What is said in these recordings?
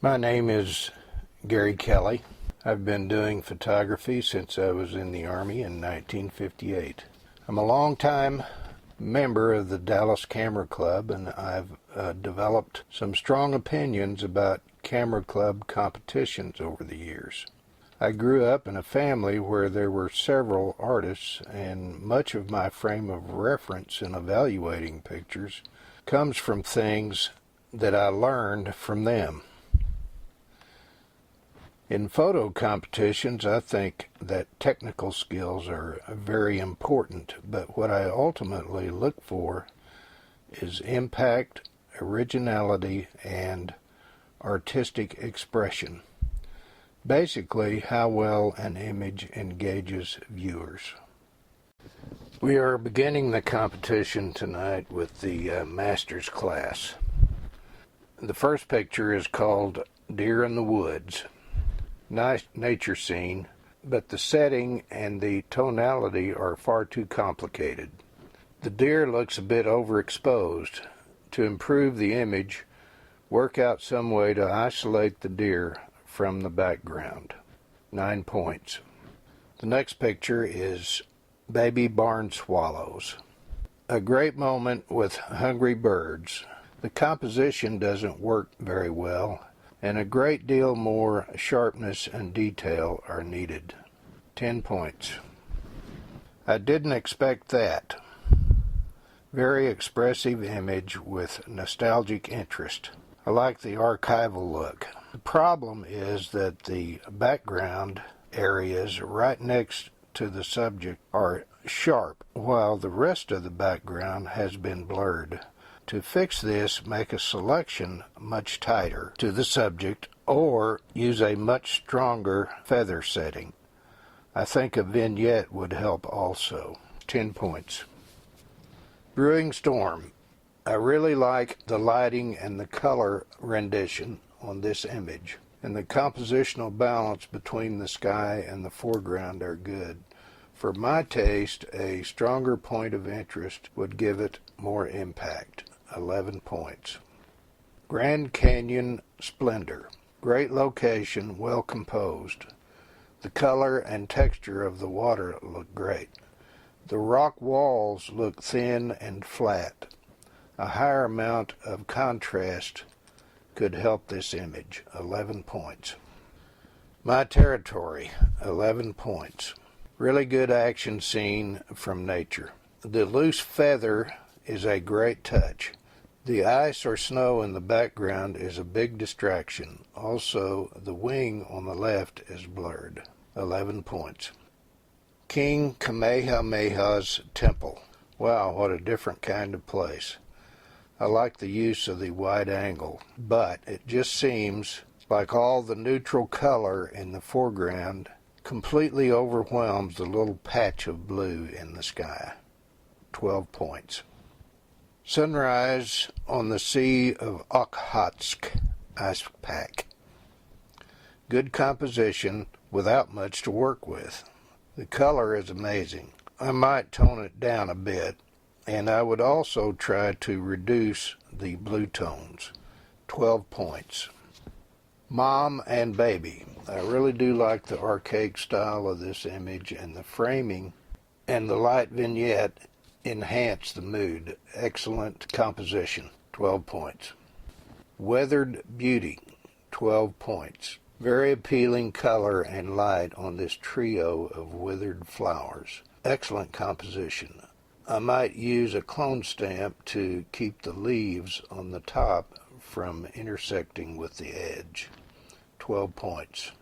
My name is Gary Kelly. I've been doing photography since I was in the Army in 1958. I'm a longtime member of the Dallas Camera Club, and I've developed some strong opinions about Camera Club competitions over the years. I grew up in a family where there were several artists, and much of my frame of reference in evaluating pictures comes from things that I learned from them. In photo competitions, I think that technical skills are very important, but what I ultimately look for is impact, originality, and artistic expression. Basically, how well an image engages viewers. We are beginning the competition tonight with the Masters class. The first picture is called Deer in the Woods. Nice nature scene, but the setting and the tonality are far too complicated. The deer looks a bit overexposed. To improve the image, work out some way to isolate the deer from the background. 9 points. The next picture is baby barn swallows. A great moment with hungry birds. The composition doesn't work very well, and a great deal more sharpness and detail are needed. 10 points. I didn't expect that. Very expressive image with nostalgic interest. I like the archival look. The problem is that the background areas right next to the subject are sharp, while the rest of the background has been blurred. To fix this, make a selection much tighter to the subject or use a much stronger feather setting. I think a vignette would help also. 10 points. Brewing Storm. I really like the lighting and the color rendition on this image, and the compositional balance between the sky and the foreground are good. For my taste, a stronger point of interest would give it more impact. 11 points. Grand Canyon Splendor. Great location, well composed. The color and texture of the water look great. The rock walls look thin and flat. A higher amount of contrast could help this image. 11 points. My Territory. 11 points. Really good action scene from nature. The loose feather is a great touch. The ice or snow in the background is a big distraction. Also, the wing on the left is blurred. 11 points. King Kamehameha's Temple. Wow, what a different kind of place. I like the use of the wide angle, but it just seems like all the neutral color in the foreground completely overwhelms the little patch of blue in the sky. 12 points. Sunrise on the Sea of Okhotsk Ice Pack. Good composition without much to work with. The color is amazing. I might tone it down a bit, and I would also try to reduce the blue tones. 12 points. Mom and Baby. I really do like the archaic style of this image, and the framing and the light vignette enhance the mood. Excellent composition. 12 points. Weathered Beauty. 12 points. Very appealing color and light on this trio of withered flowers. Excellent composition. I might use a clone stamp to keep the leaves on the top from intersecting with the edge. 12 points.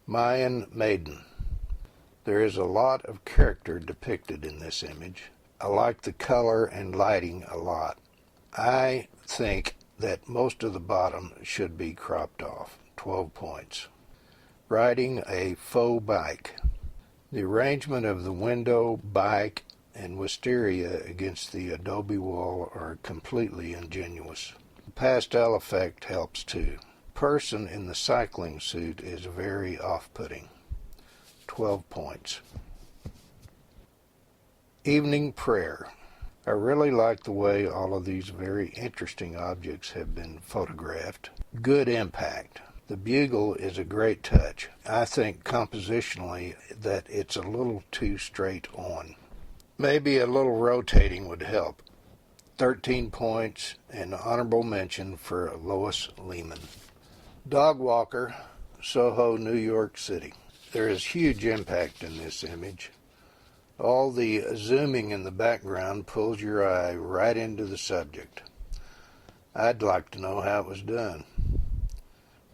Mayan Maiden. There is a lot of character depicted in this image. I like the color and lighting a lot. I think that most of the bottom should be cropped off. 12 points. Riding a faux bike. The arrangement of the window, bike, and wisteria against the adobe wall are completely ingenuous. The pastel effect helps too. Person in the cycling suit is very off-putting. 12 points. Evening Prayer. I really like the way all of these very interesting objects have been photographed. Good impact. The bugle is a great touch. I think compositionally that it's a little too straight on. Maybe a little rotating would help. 13 points and honorable mention for Lois Lehman. Dog walker, Soho, New York City. There is huge impact in this image. All the zooming in the background pulls your eye right into the subject. I'd like to know how it was done.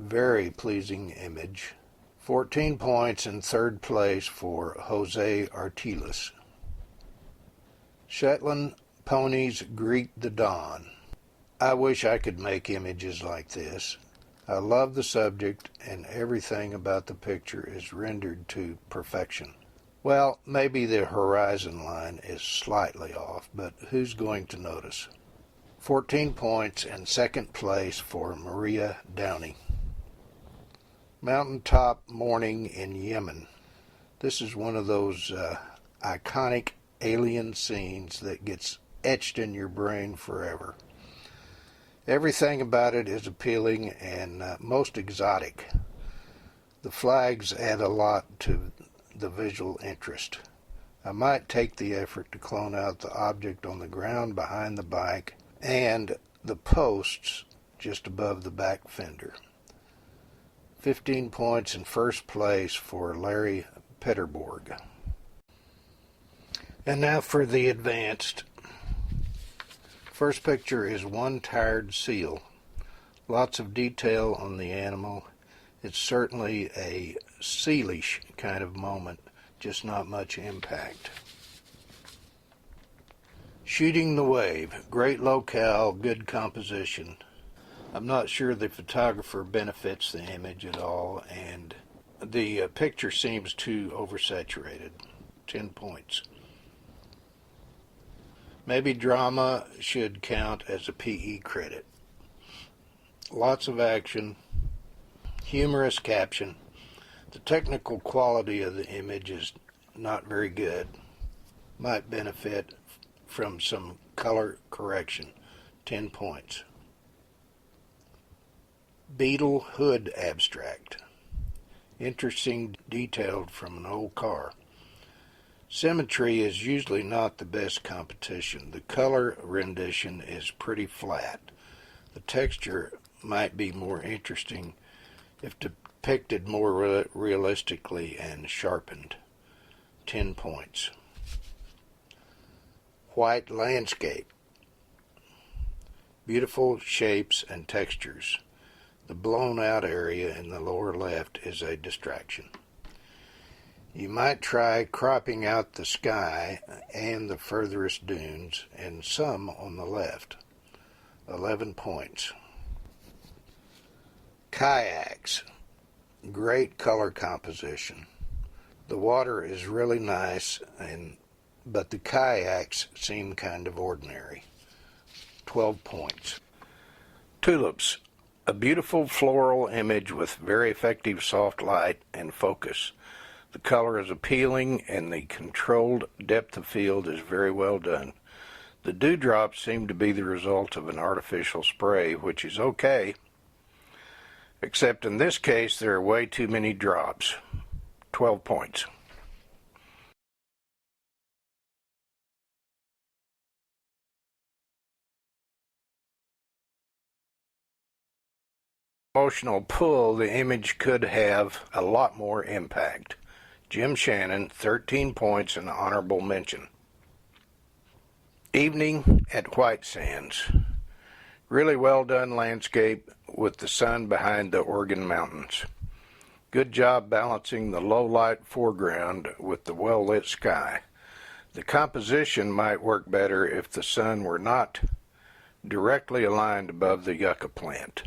Very pleasing image. 14 points in third place for Jose Artiles. Shetland ponies greet the dawn. I wish I could make images like this. I love the subject, and everything about the picture is rendered to perfection. Well, maybe the horizon line is slightly off, but who's going to notice? 14 points and second place for Maria Downey. Mountaintop morning in Yemen. This is one of those iconic alien scenes that gets etched in your brain forever. Everything about it is appealing and most exotic. The flags add a lot to the visual interest. I might take the effort to clone out the object on the ground behind the bike and the posts just above the back fender. 15 points in first place for Larry Petterborg. And now for the advanced. First picture is one tired seal. Lots of detail on the animal. It's certainly a sealish kind of moment, just not much impact. Shooting the wave. Great locale, good composition. I'm not sure the photographer benefits the image at all, and the picture seems too oversaturated. 10 points. Maybe drama should count as a PE credit. Lots of action, humorous caption. The technical quality of the image is not very good. Might benefit from some color correction. 10 points. Beetle hood abstract. Interesting, detailed from an old car. Symmetry is usually not the best competition. The color rendition is pretty flat. The texture might be more interesting if depicted more realistically and sharpened. 10 points. White landscape. Beautiful shapes and textures. The blown out area in the lower left is a distraction. You might try cropping out the sky and the furthest dunes and some on the left. 11 points. Kayaks. Great color composition. The water is really nice, but the kayaks seem kind of ordinary. 12 points. Tulips. A beautiful floral image with very effective soft light and focus. The color is appealing and the controlled depth of field is very well done. The dewdrops seem to be the result of an artificial spray, which is okay, except in this case there are way too many drops. 12 points. Emotional pull, the image could have a lot more impact. Jim Shannon, 13 points and honorable mention. Evening at White Sands. Really well done landscape with the sun behind the Oregon mountains. Good job balancing the low light foreground with the well lit sky. The composition might work better if the sun were not directly aligned above the yucca plant.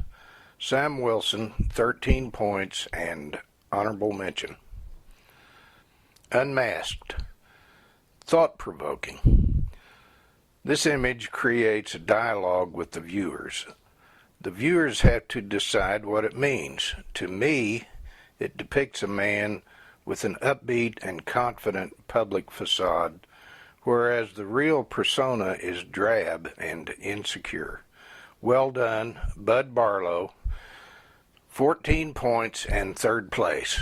Sam Wilson, 13 points and honorable mention. Unmasked. Thought-provoking. This image creates a dialogue with the viewers. The viewers have to decide what it means. To me, it depicts a man with an upbeat and confident public facade whereas the real persona is drab and insecure. Well done, Bud Barlow. 14 points and third place.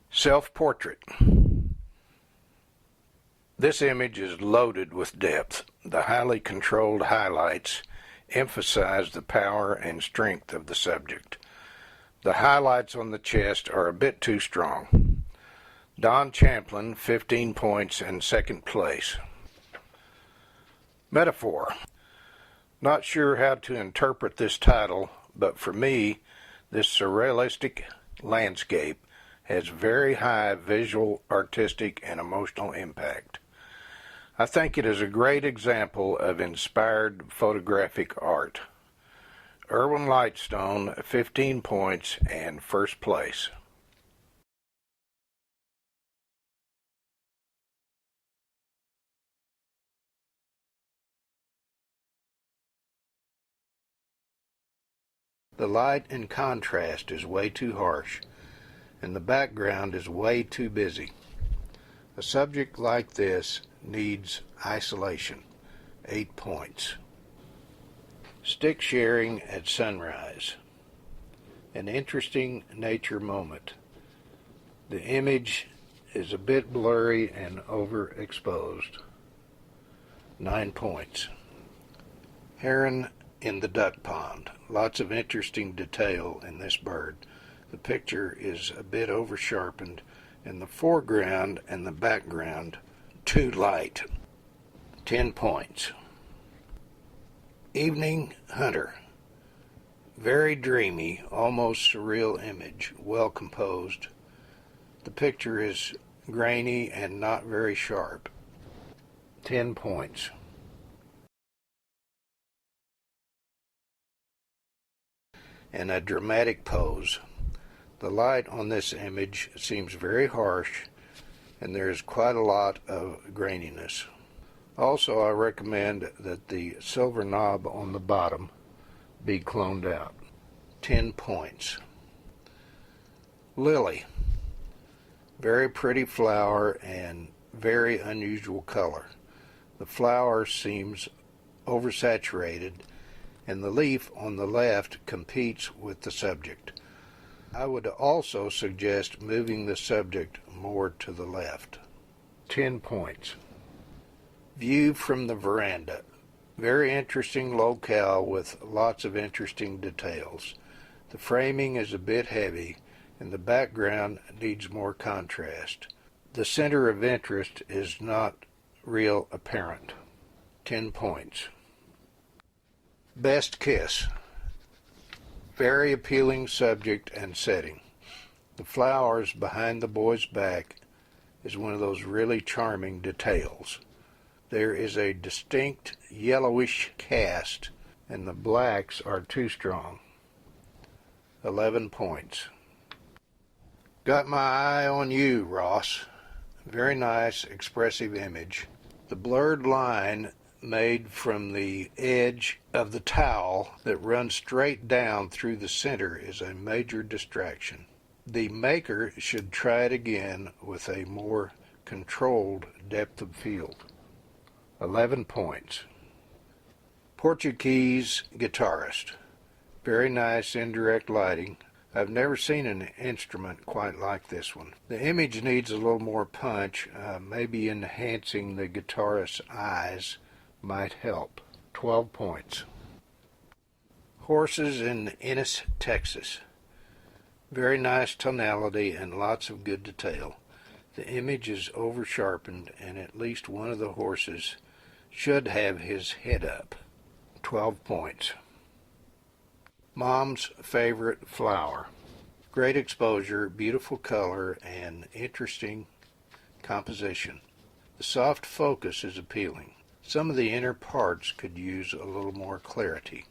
Self-portrait. This image is loaded with depth. The highly controlled highlights emphasize the power and strength of the subject. The highlights on the chest are a bit too strong. Don Champlin, 15 points and second place. Metaphor. Not sure how to interpret this title, but for me, this surrealistic landscape has very high visual, artistic, and emotional impact. I think it is a great example of inspired photographic art. Irwin Lightstone, 15 points and first place. The light and contrast is way too harsh, and the background is way too busy. A subject like this needs isolation. 8 points. Stick sharing at sunrise. An interesting nature moment. The image is a bit blurry and overexposed. 9 points. Heron in the duck pond. Lots of interesting detail in this bird. The picture is a bit over-sharpened, and the foreground and the background too light. 10 points. Evening Hunter. Very dreamy, almost surreal image, well composed. The picture is grainy and not very sharp. 10 points. And a dramatic pose. The light on this image seems very harsh, and there is quite a lot of graininess. Also, I recommend that the silver knob on the bottom be cloned out. 10 points. Lily. Very pretty flower and very unusual color. The flower seems oversaturated, and the leaf on the left competes with the subject. I would also suggest moving the subject more to the left. 10 points. View from the veranda. Very interesting locale with lots of interesting details. The framing is a bit heavy, and the background needs more contrast. The center of interest is not real apparent. 10 points. Best kiss. Very appealing subject and setting. The flowers behind the boy's back is one of those really charming details. There is a distinct yellowish cast, and the blacks are too strong. 11 points. Got my eye on you, Ross. Very nice, expressive image. The blurred line made from the edge of the towel that runs straight down through the center is a major distraction. The maker should try it again with a more controlled depth of field. 11 points. Portuguese guitarist. Very nice indirect lighting. I've never seen an instrument quite like this one. The image needs a little more punch. Maybe enhancing the guitarist's eyes might help. 12 points. Horses in Ennis, Texas. Very nice tonality and lots of good detail. The image is over-sharpened, and at least one of the horses should have his head up. 12 points. Mom's favorite flower. Great exposure, beautiful color, and interesting composition. The soft focus is appealing. Some of the inner parts could use a little more clarity.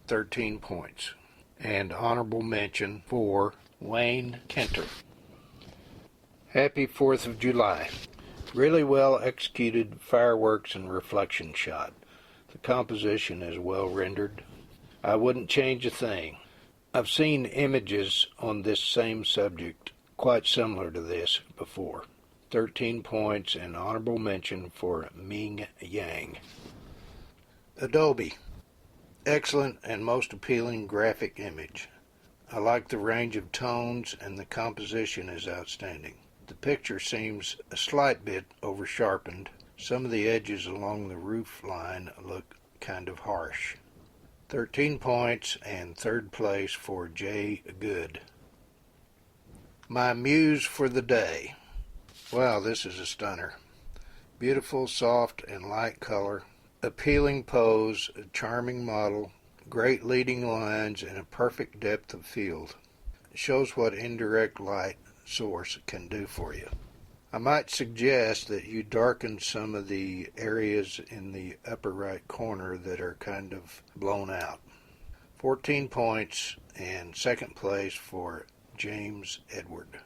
13 points. And honorable mention for Wayne Kenter. Happy 4th of July. Really well executed fireworks and reflection shot. The composition is well rendered. I wouldn't change a thing. I've seen images on this same subject quite similar to this before. 13 points and honorable mention for Ming Yang. Adobe. Excellent and most appealing graphic image. I like the range of tones and the composition is outstanding. The picture seems a slight bit over-sharpened. Some of the edges along the roof line look kind of harsh. 13 points and third place for Jay Good. My muse for the day. Wow, this is a stunner. Beautiful, soft, and light color. Appealing pose, a charming model, great leading lines, and a perfect depth of field. It shows what indirect light source can do for you. I might suggest that you darken some of the areas in the upper right corner that are kind of blown out. 14 points and second place for James Edward.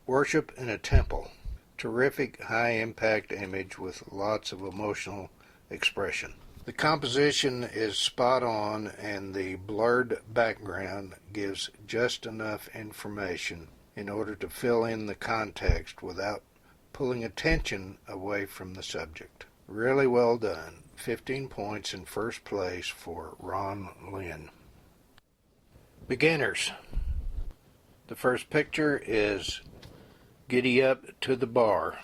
Worship in a Temple. Terrific high-impact image with lots of emotional expression. The composition is spot on and the blurred background gives just enough information in order to fill in the context without pulling attention away from the subject. Really well done. 15 points in first place for Ron Lynn. Beginners. The first picture is Giddy Up to the Bar.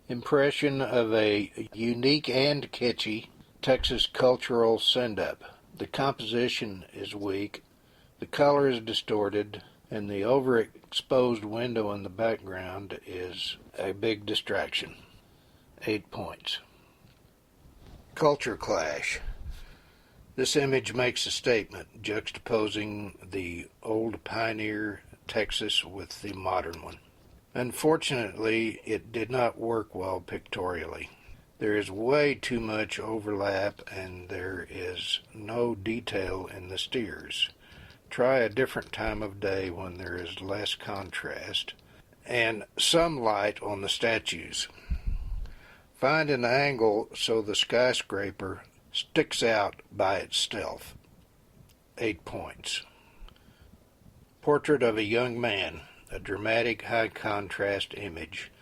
Impression of a unique and kitschy Texas cultural send-up. The composition is weak, the color is distorted, and the overexposed window in the background is a big distraction. 8 points. Culture clash. This image makes a statement, juxtaposing the old pioneer Texas with the modern one. Unfortunately, it did not work well pictorially. There is way too much overlap and there is no detail in the steers. Try a different time of day when there is less contrast and some light on the statues. Find an angle so the skyscraper sticks out by itself. 8 points. Portrait of a young man. A dramatic high-contrast image.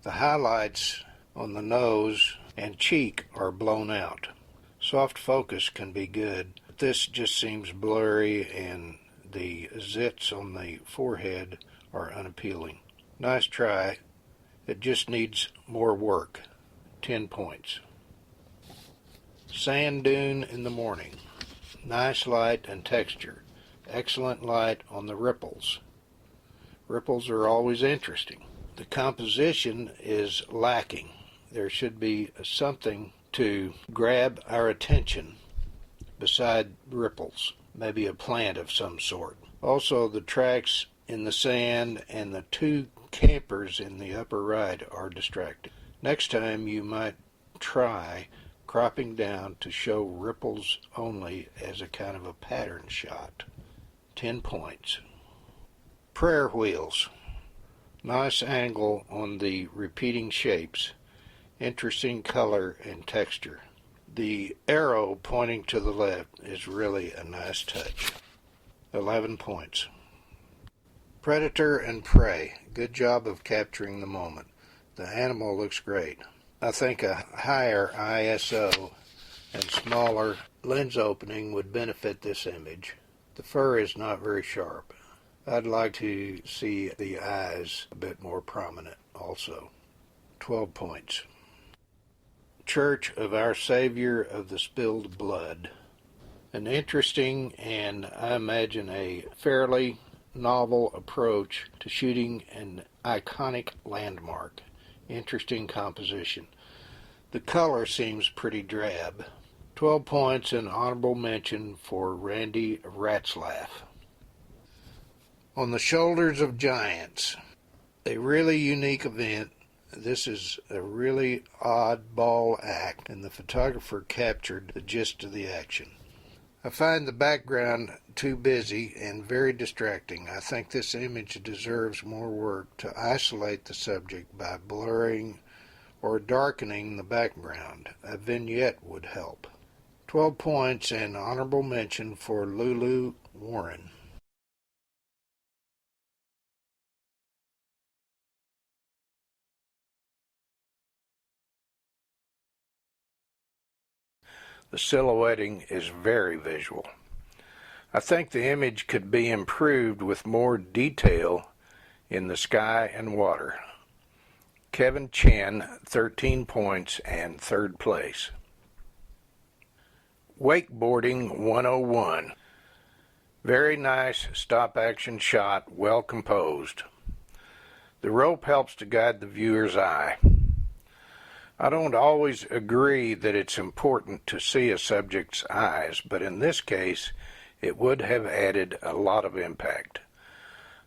The highlights on the nose and cheek are blown out. Soft focus can be good, but this just seems blurry and the zits on the forehead are unappealing. Nice try. It just needs more work. 10 points. Sand dune in the morning. Nice light and texture. Excellent light on the ripples. Ripples are always interesting. The composition is lacking. There should be something to grab our attention beside ripples, maybe a plant of some sort. Also, the tracks in the sand and the two campers in the upper right are distracting. Next time you might try cropping down to show ripples only as a kind of a pattern shot. 10 points. Prayer wheels. Nice angle on the repeating shapes. Interesting color and texture. The arrow pointing to the left is really a nice touch. 11 points. Predator and prey. Good job of capturing the moment. The animal looks great. I think a higher ISO and smaller lens opening would benefit this image. The fur is not very sharp. I'd like to see the eyes a bit more prominent also. 12 points. Church of Our Savior of the Spilled Blood. An interesting and I imagine a fairly novel approach to shooting an iconic landmark. Interesting composition. The color seems pretty drab. 12 points and honorable mention for Randy Ratzlaff. On the Shoulders of Giants. A really unique event. This is a really oddball act, and the photographer captured the gist of the action. I find the background too busy and very distracting. I think this image deserves more work to isolate the subject by blurring or darkening the background. A vignette would help. 12 points and honorable mention for Lulu Warren. The silhouetting is very visual. I think the image could be improved with more detail in the sky and water. Kevin Chen, 13 points and third place. Wakeboarding 101. Very nice stop-action shot, well composed. The rope helps to guide the viewer's eye. I don't always agree that it's important to see a subject's eyes, but in this case, it would have added a lot of impact.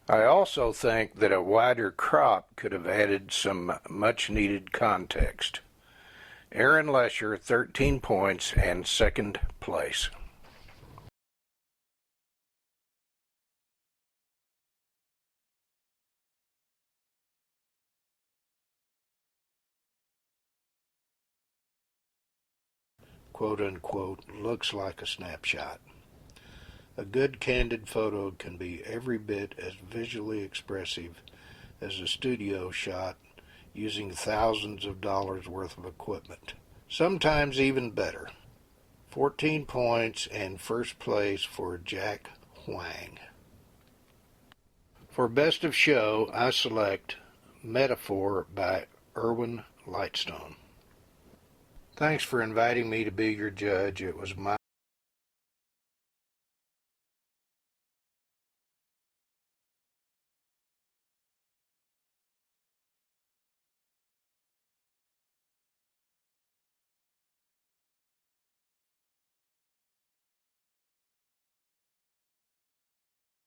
I also think that a wider crop could have added some much-needed context. Aaron Lesher, 13 points and second place. Quote-unquote, looks like a snapshot. A good candid photo can be every bit as visually expressive as a studio shot using thousands of dollars worth of equipment. Sometimes even better. 14 points and first place for Jack Huang. For Best of Show, I select Metaphor by Irwin Lightstone. Thanks for inviting me to be your judge. It was my